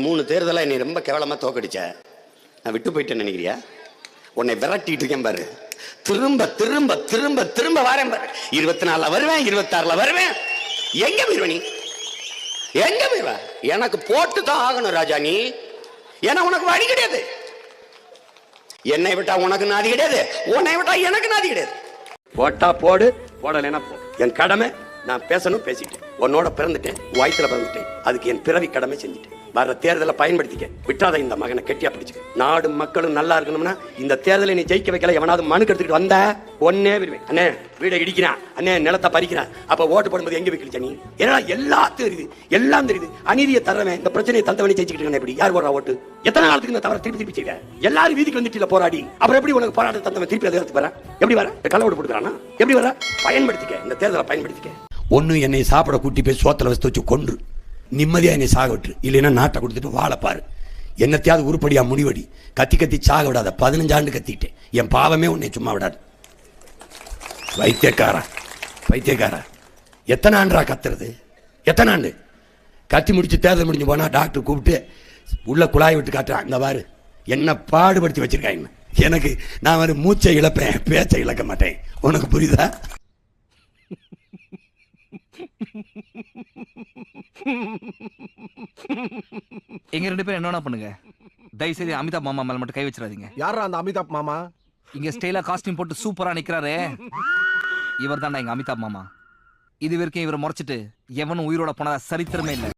3 தேர்தலா என்னை ரொம்ப கேவலமா தோக்கடிச்ச. நான் விட்டு போயிட்டேன்னு நினைக்கிறியா? உன்னை விரட்டிட்டு இருக்கேன் பாரு. திரும்ப திரும்ப திரும்ப திரும்ப வரேன் பாரு. 24 வருவேன், 26 வருவேன். எங்க போயிருவ நீ? எங்க போயிருவ? எனக்கு போட்டு தான் ஆகணும் ராஜா நீ. ஏன்னா உனக்கு வழி கிடையாது. என்னை விட்டா உனக்கு நாதி கிடையாது, உன்னை விட்டா எனக்கு நாதி கிடையாது. போட்டா போடு, போடலைன்னா போ. என் கடமை நான் பேசணும், பேசிட்டேன். உன்னோட பிறந்துட்டேன், வயிற்றுல பிறந்துட்டேன். அதுக்கு என் பிறவி கடமை செஞ்சுட்டேன். வர தேர்தலை பயன்படுத்திக்க. விட்டாத இந்த மகனை கெட்டியா பிடிச்சுக்க. நாடும் மக்களும் நல்லா இருக்கணும்னா இந்த தேர்தலை நீ ஜெயிக்க வைக்கல. எவனாவது மனு எடுத்துக்கிட்டு வந்த ஒன்னே விடுவேன். அண்ணே வீடை இடிக்கிறான், அண்ணே நிலத்தை பறிக்கிறான். அப்ப ஓட்டு போடும்போது எங்க வைக்கல நீ? ஏன்னா எல்லாம் தெரியுது, எல்லாம் தெரியுது. அநீதியை தரவன் இந்த பிரச்சனையை தந்தவனே ஜெயிச்சுக்கிட்டு எப்படி? யார் போடுறா ஓட்டு? எத்தனை நாளுக்கு இந்த தவிர திருப்பி திருப்பி செய்ய? எல்லாரும் வீதிக்கு வந்துட்டு போராடி அப்புறம் எப்படி உனக்கு போராட்ட தந்தவன் திருப்பி அதிகாரத்துக்கு வர? எப்படி வர? கள்ள ஓட்டு போட்டுக்கிறானா? எப்படி வர? பயன்படுத்திக்க, இந்த தேர்தலை பயன்படுத்திக்க. ஒன்னு என்னை சாப்பிட கூட்டி போய் சோத்துல வச்சு கொன்று நிம்மதியா என்னை சாக விட்டு, இல்லைன்னா நாட்டை கொடுத்துட்டு வாழப்பாரு. என்னத்தையாவது உருப்படியா முடிவடி. கத்தி கத்தி சாக விடாத. 15 ஆண்டு கத்திட்டேன். என் பாவமே உன்னை சும்மா விடாது. வைத்தியக்காரா வைத்தியக்காரா, எத்தனை ஆண்டா கத்துறது? எத்தனை ஆண்டு கத்தி முடிச்சு தேர்தல் முடிஞ்சு போனா டாக்டர் கூப்பிட்டு உள்ள குழாய் விட்டு காட்டுறான். இந்த பாரு என்ன பாடுபடுத்தி வச்சிருக்காங்க. எனக்கு நான் ஒரு மூச்சை இழப்பேன், பேச்சை இழக்க மாட்டேன். உனக்கு புரியுதா? எங்க 2 பேரும் என்ன பண்ணுங்க, தயவுசெய்து அமிதாப் மாமா மேல மட்டும் கை வச்சிடாதீங்க. யாரா அந்த அமிதாப் மாமா? இங்க ஸ்டைலா காஸ்டியூம் போட்டு சூப்பரா நிக்கிறாரே, இவர் தான்டா எங்க அமிதாப் மாமா. இது வரைக்கும் இவரை முறைச்சிட்டு எவனும் உயிரோட போனதா சரித்திரமே இல்லை.